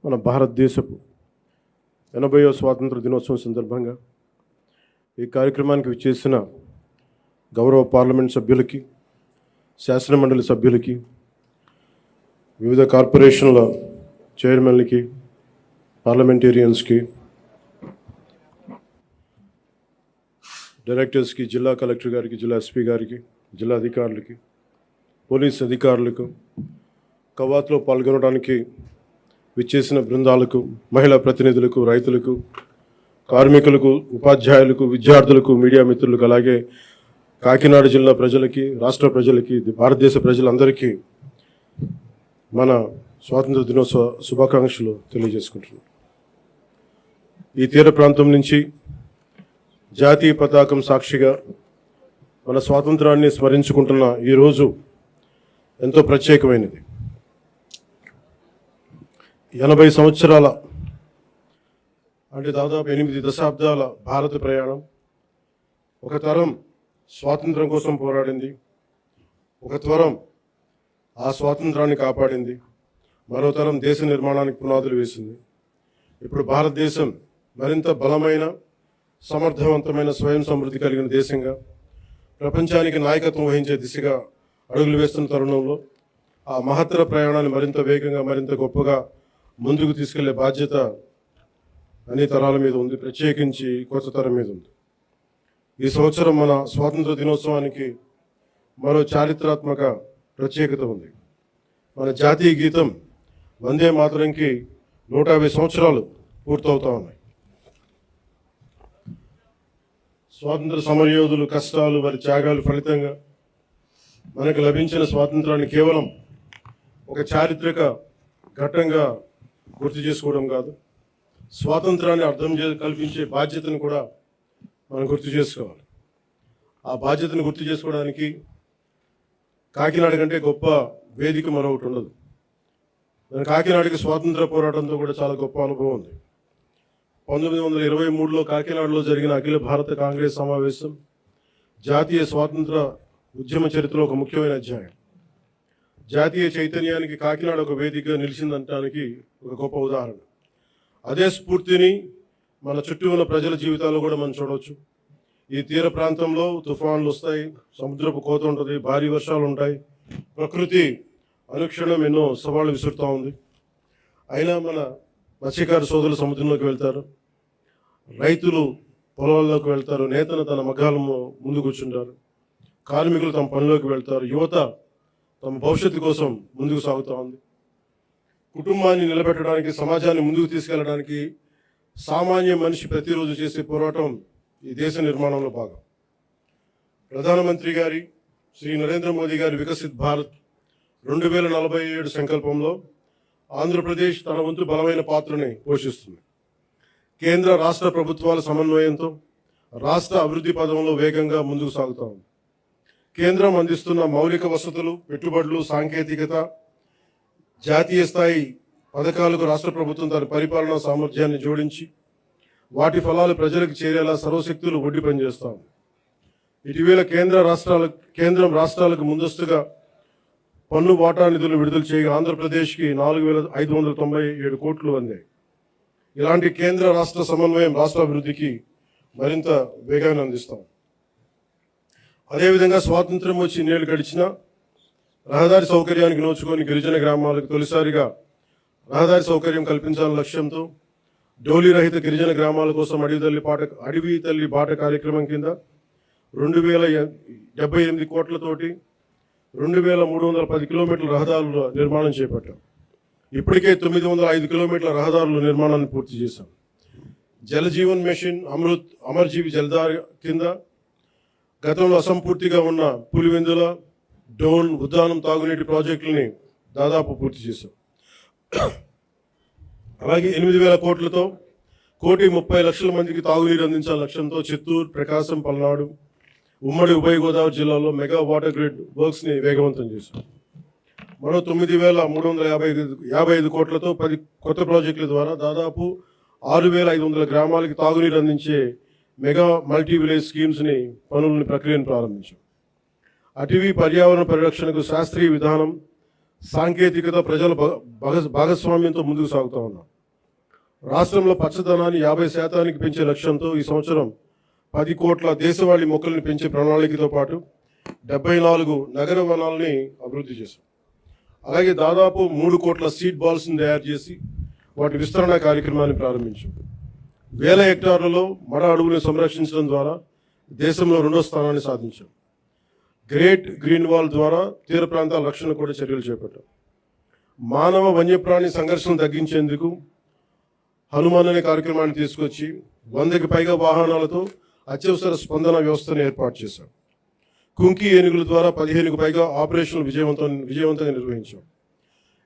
మన భారతదేశపు 80వ స్వాతంత్ర దినోత్సవం సందర్భంగా ఈ కార్యక్రమానికి విచ్చేసిన గౌరవ పార్లమెంట్ సభ్యులకి, శాసనమండలి సభ్యులకి, వివిధ కార్పొరేషన్ల చైర్మన్లకి, పార్లమెంటేరియన్స్కి, డైరెక్టర్స్కి, జిల్లా కలెక్టర్ గారికి, జిల్లా ఎస్పీ గారికి, జిల్లా అధికారులకి, పోలీస్ అధికారులకు, కవాతులో పాల్గొనడానికి విచ్చేసిన బృందాలకు, మహిళా ప్రతినిధులకు, రైతులకు, కార్మికులకు, ఉపాధ్యాయులకు, విద్యార్థులకు, మీడియా మిత్రులకు, అలాగే కాకినాడ జిల్లా ప్రజలకి, రాష్ట్ర ప్రజలకి, భారతదేశ ప్రజలందరికీ మన స్వాతంత్ర దినోత్సవ శుభాకాంక్షలు తెలియజేసుకుంటున్నాం. ఈ తీర ప్రాంతం నుంచి జాతీయ పతాకం సాక్షిగా మన స్వాతంత్రాన్ని స్మరించుకుంటున్న ఈరోజు ఎంతో ప్రత్యేకమైనది. 80 సంవత్సరాల అంటే దాదాపు 8 దశాబ్దాల భారత ప్రయాణం. ఒక తరం స్వాతంత్రం కోసం పోరాడింది, ఒక తరం ఆ స్వాతంత్రాన్ని కాపాడింది, మరో తరం దేశ నిర్మాణానికి పునాదులు వేసింది. ఇప్పుడు భారతదేశం మరింత బలమైన, సమర్థవంతమైన, స్వయం సమృద్ధి కలిగిన దేశంగా ప్రపంచానికి నాయకత్వం వహించే దిశగా అడుగులు వేస్తున్న తరుణంలో ఆ మహత్తర ప్రయాణాన్ని మరింత వేగంగా, మరింత గొప్పగా ముందుకు తీసుకెళ్లే బాధ్యత అన్ని తరాల మీద ఉంది, ప్రత్యేకించి కొత్త తరం మీద ఉంది. ఈ సంవత్సరం మన స్వాతంత్ర దినోత్సవానికి మరో చారిత్రాత్మక ప్రత్యేకత ఉంది. మన జాతీయ గీతం వందే మాతరంకి 150 సంవత్సరాలు పూర్తవుతా ఉన్నాయి. స్వాతంత్ర సమరయోధులు కష్టాలు, వారి త్యాగాలు ఫలితంగా మనకు లభించిన స్వాతంత్రాన్ని కేవలం ఒక చారిత్రక ఘట్టంగా గుర్తు చేసుకోవడం కాదు, స్వాతంత్రాన్ని అర్థం కల్పించే బాధ్యతను కూడా మనం గుర్తు చేసుకోవాలి. ఆ బాధ్యతను గుర్తు చేసుకోవడానికి కాకినాడ కంటే గొప్ప వేదిక మరొకటి ఉండదు. మన కాకినాడకి స్వాతంత్ర పోరాటంతో కూడా చాలా గొప్ప అనుభవం ఉంది. 1923లో కాకినాడలో జరిగిన అఖిల భారత కాంగ్రెస్ సమావేశం జాతీయ స్వాతంత్ర ఉద్యమ చరిత్రలో ఒక ముఖ్యమైన అధ్యాయం. జాతీయ చైతన్యానికి కాకినాడ ఒక వేదికగా నిలిచిందనడానికి ఒక గొప్ప ఉదాహరణ. అదే స్ఫూర్తిని మన చుట్టూ ఉన్న ప్రజల జీవితాల్లో కూడా మనం చూడవచ్చు. ఈ తీర ప్రాంతంలో తుఫాన్లు వస్తాయి, సముద్రపు కోత ఉంటుంది, భారీ వర్షాలు ఉంటాయి, ప్రకృతి అనుక్షణం ఎన్నో సవాళ్లు విసురుతూ ఉంది. అయినా మన మత్స్యకార సోదరులు సముద్రంలోకి వెళ్తారు, రైతులు పొలాల్లోకి వెళ్తారు, నేతలు తన మగ్గాల ముందు కూర్చుంటారు, కార్మికులు తమ పనిలోకి వెళ్తారు, యువత తమ భవిష్యత్తు కోసం ముందుకు సాగుతూ ఉంది. కుటుంబాన్ని నిలబెట్టడానికి, సమాజాన్ని ముందుకు తీసుకెళ్లడానికి సామాన్య మనిషి ప్రతిరోజు చేసే పోరాటం ఈ దేశ నిర్మాణంలో భాగం. ప్రధానమంత్రి గారి శ్రీ నరేంద్ర మోదీ గారి వికసిత్ భారత్ 2047 సంకల్పంలో ఆంధ్రప్రదేశ్ తన వంతు బలమైన పాత్రని పోషిస్తుంది. కేంద్ర రాష్ట్ర ప్రభుత్వాల సమన్వయంతో రాష్ట్ర అభివృద్ధి పదంలో వేగంగా ముందుకు సాగుతా ఉంది. కేంద్రం అందిస్తున్న మౌలిక వసతులు, పెట్టుబడులు, సాంకేతికత, జాతీయ స్థాయి పథకాలకు రాష్ట్ర ప్రభుత్వం తన పరిపాలనా సామర్థ్యాన్ని జోడించి వాటి ఫలాలు ప్రజలకు చేరేలా సర్వశక్తులు ఒడ్డి పనిచేస్తాం. ఇటీవల కేంద్రం రాష్ట్రాలకు ముందస్తుగా పన్ను వాటా నిధులు విడుదల చేయగా ఆంధ్రప్రదేశ్కి 4,597 కోట్లు అందాయి. ఇలాంటి కేంద్ర రాష్ట్ర సమన్వయం రాష్ట్ర అభివృద్ధికి మరింత వేగాన్ని అందిస్తాం. అదేవిధంగా స్వాతంత్రం వచ్చి 2 ఏళ్ళు గడిచిన రహదారి సౌకర్యానికి నోచుకొని గిరిజన గ్రామాలకు తొలిసారిగా రహదారి సౌకర్యం కల్పించాలనే లక్ష్యంతో డోలీ రహిత గిరిజన గ్రామాల కోసం అడవి తల్లి బాట కార్యక్రమం కింద 2,078 కోట్లతోటి 2,310 కిలోమీటర్ల రహదారుల నిర్మాణం చేపట్టాం. ఇప్పటికే 905 కిలోమీటర్ల రహదారుల నిర్మాణాన్ని పూర్తి చేశాం. జలజీవన్ మిషన్, అమర్ జీవి జలధార కింద గతంలో అసంపూర్తిగా ఉన్న పులివెందుల, డోన్, ఉద్దానం తాగునీటి ప్రాజెక్టులని దాదాపు పూర్తి చేశాం. అలాగే 8,000 కోట్లతో 1,30,00,000 మందికి తాగునీరు అందించాల లక్ష్యంతో చిత్తూరు, ప్రకాశం, పల్నాడు, ఉమ్మడి ఉభయ గోదావరి జిల్లాలో మెగా వాటర్ గ్రిడ్ వర్క్స్ని వేగవంతం చేశాం. మరో 9,355 కోట్లతో 10 కొత్త ప్రాజెక్టుల ద్వారా దాదాపు 6,500 గ్రామాలకి తాగునీరు అందించే మెగా మల్టీ విలేజ్ స్కీమ్స్ని ప్రక్రియను ప్రారంభించాం. అటవీ పర్యావరణ పరిరక్షణకు శాస్త్రీయ విధానం, సాంకేతికత, ప్రజల భాగస్వామ్యంతో ముందుకు సాగుతూ ఉన్నాం. రాష్ట్రంలో పచ్చదనాన్ని 50% పెంచే లక్ష్యంతో ఈ సంవత్సరం 10 కోట్ల దేశవాళీ మొక్కల్ని పెంచే ప్రణాళికతో పాటు 74 నగర వనాలని అభివృద్ధి చేశాం. అలాగే దాదాపు 3 కోట్ల సీడ్ బాల్స్ని తయారు చేసి వాటి విస్తరణ కార్యక్రమాన్ని ప్రారంభించాం. వేల హెక్టార్లలో మడ అడవులను సంరక్షించడం ద్వారా దేశంలో 2వ స్థానాన్ని సాధించాం. గ్రేట్ గ్రీన్ వాల్ ద్వారా తీర ప్రాంతాల రక్షణ కూడా చర్యలు చేపట్టాం. మానవ వన్యప్రాణి సంఘర్షణ తగ్గించేందుకు హనుమాన్ అనే కార్యక్రమాన్ని తీసుకొచ్చి 100కి పైగా వాహనాలతో అత్యవసర స్పందన వ్యవస్థను ఏర్పాటు చేశాం. కుంకి ఏనుగుల ద్వారా 15కు పైగా ఆపరేషన్లు విజయవంతంగా నిర్వహించాం.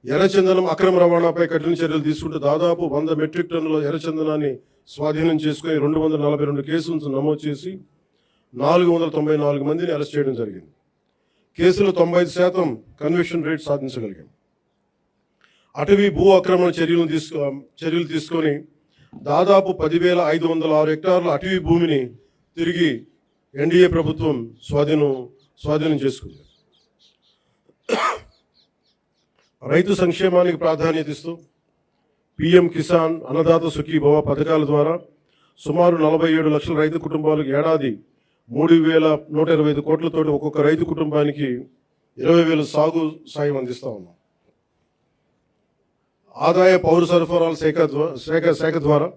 ఎర్రచందనం అక్రమ రవాణాపై కఠిన చర్యలు తీసుకుంటూ దాదాపు 100 మెట్రిక్ టన్నుల ఎర్రచందనాన్ని స్వాధీనం చేసుకుని 242 కేసులను నమోదు చేసి 494 మందిని అరెస్ట్ చేయడం జరిగింది. కేసులో 95% కన్విక్షన్ రేట్ సాధించగలిగాం. అటవీ భూ ఆక్రమణ చర్యలు తీసుకొని దాదాపు 10,506 హెక్టార్ల అటవీ భూమిని తిరిగి ఎన్డీఏ ప్రభుత్వం స్వాధీనం చేసుకుంది. రైతు సంక్షేమానికి ప్రాధాన్యత ఇస్తూ పిఎం కిసాన్, అన్నదాత సుఖీభవ పథకాల ద్వారా సుమారు 47 లక్షల రైతు కుటుంబాలకు ఏడాది 3,125 కోట్లతోటి ఒక్కొక్క రైతు కుటుంబానికి 20,000 సాగు సాయం అందిస్తా ఉన్నాం. ఆదాయ పౌర సరఫరాల శాఖ ద్వారా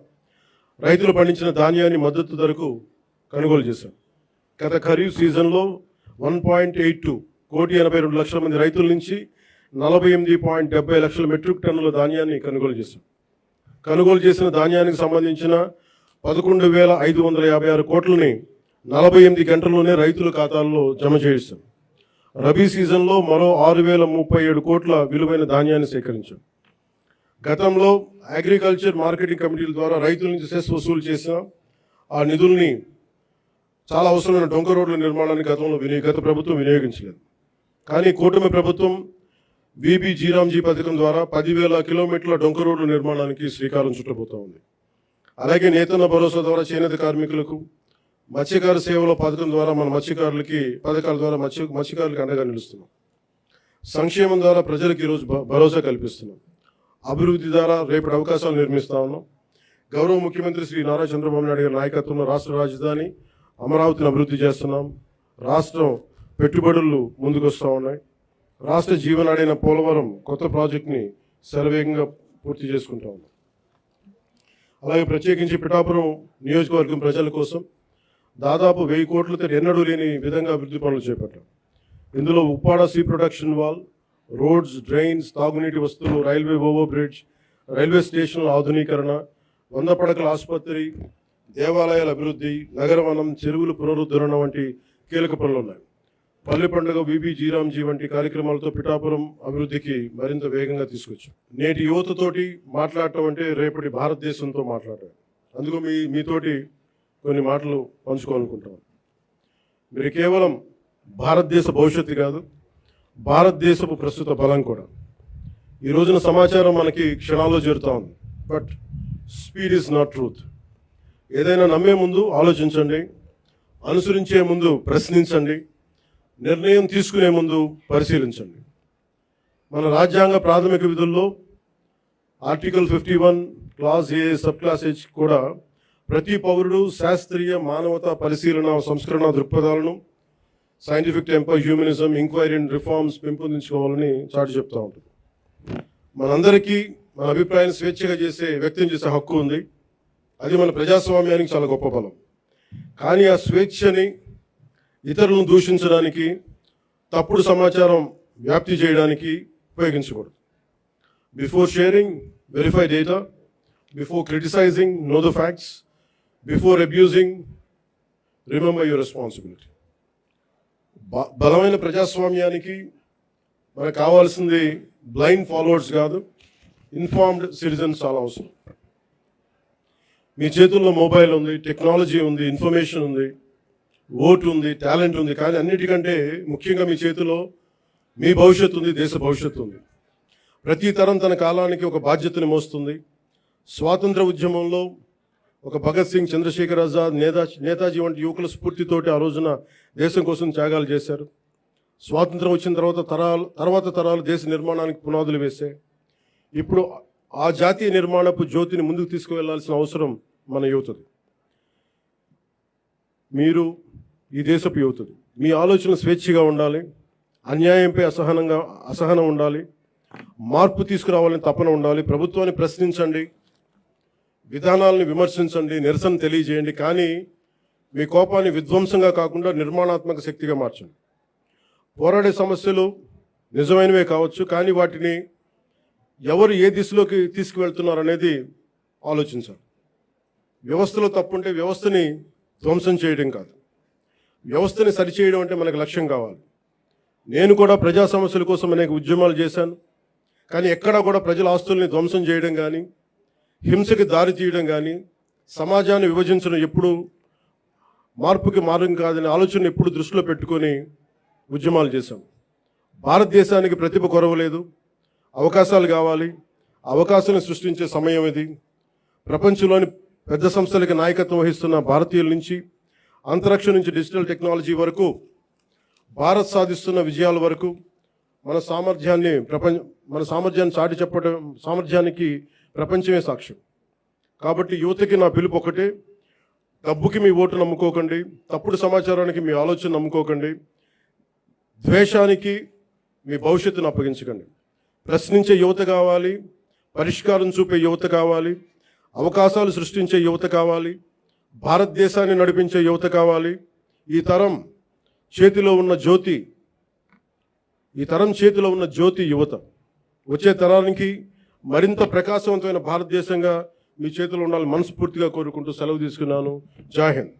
రైతులు పండించిన ధాన్యాన్ని మద్దతు ధరకు కొనుగోలు చేశాం. గత ఖరీఫ్ సీజన్లో 1.82 లక్షల మంది రైతుల నుంచి 48.70 లక్షల మెట్రిక్ టన్నుల ధాన్యాన్ని కొనుగోలు చేశాం. కొనుగోలు చేసిన ధాన్యానికి సంబంధించిన 11,556 కోట్లని 48 గంటల్లోనే రైతుల ఖాతాల్లో జమ చేయిస్తాం. రబీ సీజన్లో మరో 6,037 కోట్ల విలువైన ధాన్యాన్ని సేకరించాం. గతంలో అగ్రికల్చర్ మార్కెటింగ్ కమిటీల ద్వారా రైతుల నుంచి సెస్ వసూలు చేసిన ఆ నిధుల్ని చాలా అవసరమైన డొంక రోడ్ల నిర్మాణానికి గత ప్రభుత్వం వినియోగించలేదు. కానీ కూటమి ప్రభుత్వం బీబీ జీరామ్జీ పథకం ద్వారా 10,000 కిలోమీటర్ల డొంక రోడ్ల నిర్మాణానికి శ్రీకారం చుట్టబోతా ఉంది. అలాగే నేతన్న భరోసా ద్వారా చేనేత కార్మికులకు, మత్స్యకార సేవల పథకం ద్వారా మన పథకాల ద్వారా మత్స్యకారులకు అండగా నిలుస్తున్నాం. సంక్షేమం ద్వారా ప్రజలకు ఈరోజు భరోసా కల్పిస్తున్నాం. అభివృద్ధి ద్వారా రేపటి అవకాశాలు నిర్మిస్తా ఉన్నాం. గౌరవ ముఖ్యమంత్రి శ్రీ నారా చంద్రబాబు నాయుడు గారి నాయకత్వంలో రాష్ట్ర రాజధాని అమరావతిని అభివృద్ధి చేస్తున్నాం. రాష్ట్రం పెట్టుబడులు ముందుకు వస్తూ ఉన్నాయి. రాష్ట్ర జీవనాడైన పోలవరం కొత్త ప్రాజెక్ట్ని శరవేగంగా పూర్తి చేసుకుంటా ఉన్నాం. అలాగే ప్రత్యేకించి పిఠాపురం నియోజకవర్గం ప్రజల కోసం దాదాపు 1000 కోట్లతో ఎన్నడూ లేని విధంగా అభివృద్ధి పనులు చేపట్టాం. ఇందులో Uppada sea protection wall, roads, drains, తాగునీటి వస్తువులు, రైల్వే ఓవర్ బ్రిడ్జ్, రైల్వే స్టేషన్ల ఆధునీకరణ, 100 పడకల ఆసుపత్రి, దేవాలయాల అభివృద్ధి, నగరవనం, చెరువుల పునరుద్ధరణ వంటి కీలక పనులు ఉన్నాయి. పల్లె పండుగ, బీబీ జీరామ్జీ వంటి కార్యక్రమాలతో పిఠాపురం అభివృద్ధికి మరింత వేగంగా తీసుకొచ్చాం. నేటి యువతతోటి మాట్లాడటం అంటే రేపటి భారతదేశంతో మాట్లాడటం. అందుకు మీతోటి కొన్ని మాటలు పంచుకోవాలనుకుంటాం. మీరు కేవలం భారతదేశ భవిష్యత్తు కాదు, భారతదేశపు ప్రస్తుత బలం కూడా. ఈ రోజున సమాచారం మనకి క్షణాల్లో చేరుతా ఉంది. But speed is not truth. ఏదైనా నమ్మే ముందు ఆలోచించండి, అనుసరించే ముందు ప్రశ్నించండి, నిర్ణయం తీసుకునే ముందు పరిశీలించండి. మన రాజ్యాంగ ప్రాథమిక విధుల్లో article 51 clause A sub clause H కూడా ప్రతి పౌరుడు శాస్త్రీయ మానవతా పరిశీలన సంస్కరణ దృక్పథాలను, scientific temper, humanism, enquiry and reforms పెంపొందించుకోవాలని చాటి చెప్తూ ఉంటుంది. మనందరికీ మన అభిప్రాయాన్ని స్వేచ్ఛగా వ్యక్తం చేసే హక్కు ఉంది. అది మన ప్రజాస్వామ్యానికి చాలా గొప్ప బలం. కానీ ఆ స్వేచ్ఛని ఇతరులను దూషించడానికి, తప్పుడు సమాచారం వ్యాప్తి చేయడానికి ఉపయోగించకూడదు. Before sharing, verify data. Before criticising, know the facts. Before abusing, remember your responsibility. బలమైన ప్రజాస్వామ్యానికి మనకు కావాల్సింది బ్లైండ్ ఫాలోవర్స్ కాదు, ఇన్ఫార్మ్డ్ సిటిజన్స్ చాలా అవసరం. మీ చేతుల్లో మొబైల్ ఉంది, టెక్నాలజీ ఉంది, ఇన్ఫర్మేషన్ ఉంది, ఓటు ఉంది, టాలెంట్ ఉంది. కానీ అన్నిటికంటే ముఖ్యంగా మీ చేతిలో మీ భవిష్యత్తు ఉంది, దేశ భవిష్యత్తు ఉంది. ప్రతి తరం తన కాలానికి ఒక బాధ్యతని మోస్తుంది. స్వాతంత్ర ఉద్యమంలో ఒక భగత్ సింగ్, చంద్రశేఖర్ ఆజాద్, నేతాజీ వంటి యువకుల స్ఫూర్తితోటి ఆ రోజున దేశం కోసం త్యాగాలు చేశారు. స్వాతంత్రం వచ్చిన తర్వాత తరాలు దేశ నిర్మాణానికి పునాదులు వేశాయి. ఇప్పుడు ఆ జాతీయ నిర్మాణపు జ్యోతిని ముందుకు తీసుకువెళ్లాల్సిన అవసరం మన యువతది. మీరు ఈ దేశపు యువతది. మీ ఆలోచనలు స్వేచ్ఛగా ఉండాలి, అన్యాయంపై అసహనం ఉండాలి, మార్పు తీసుకురావాలని తపన ఉండాలి. ప్రభుత్వాన్ని ప్రశ్నించండి, విధానాలను విమర్శించండి, నిరసన తెలియజేయండి. కానీ మీ కోపాన్ని విధ్వంసంగా కాకుండా నిర్మాణాత్మక శక్తిగా మార్చండి. పోరాడే సమస్యలు నిజమైనవే కావచ్చు, కానీ వాటిని ఎవరు ఏ దిశలోకి తీసుకువెళ్తున్నారు అనేది ఆలోచించాలి. వ్యవస్థలో తప్పుంటే వ్యవస్థని ధ్వంసం చేయడం కాదు, వ్యవస్థని సరిచేయడం అంటే మనకు లక్ష్యం కావాలి. నేను కూడా ప్రజా సమస్యల కోసం అనేక ఉద్యమాలు చేశాను, కానీ ఎక్కడా కూడా ప్రజల ఆస్తుల్ని ధ్వంసం చేయడం కానీ, హింసకి దారి తీయడం కానీ, సమాజాన్ని విభజించడం ఎప్పుడు మార్పుకి మార్గం కాదని ఆలోచన ఎప్పుడు దృష్టిలో పెట్టుకొని ఉద్యమాలు చేశాం. భారతదేశానికి ప్రతిభ కొరవలేదు, అవకాశాలు కావాలి. అవకాశాలను సృష్టించే సమయం ఇది. ప్రపంచంలోని పెద్ద సంస్థలకి నాయకత్వం వహిస్తున్న భారతీయుల నుంచి, అంతరిక్షం నుంచి డిజిటల్ టెక్నాలజీ వరకు, భారత్ సాధిస్తున్న విజయాల వరకు మన సామర్థ్యాన్ని చాటి చెప్పడం సామర్థ్యానికి ప్రపంచమే సాక్ష్యం. కాబట్టి యువతకి నా పిలుపు ఒకటే: డబ్బుకి మీ ఓటు నమ్ముకోకండి, తప్పుడు సమాచారానికి మీ ఆలోచన నమ్ముకోకండి, ద్వేషానికి మీ భవిష్యత్తును అప్పగించకండి. ప్రశ్నించే యువత కావాలి, పరిష్కారం చూపే యువత కావాలి, అవకాశాలు సృష్టించే యువత కావాలి, భారతదేశాన్ని నడిపించే యువత కావాలి. ఈ తరం చేతిలో ఉన్న జ్యోతి యువత. వచ్చే తరానికి మరింత ప్రకాశవంతమైన భారతదేశంగా మీ చేతిలో ఉండాలని మనస్ఫూర్తిగా కోరుకుంటూ సెలవు తీసుకున్నాను. జై హింద్.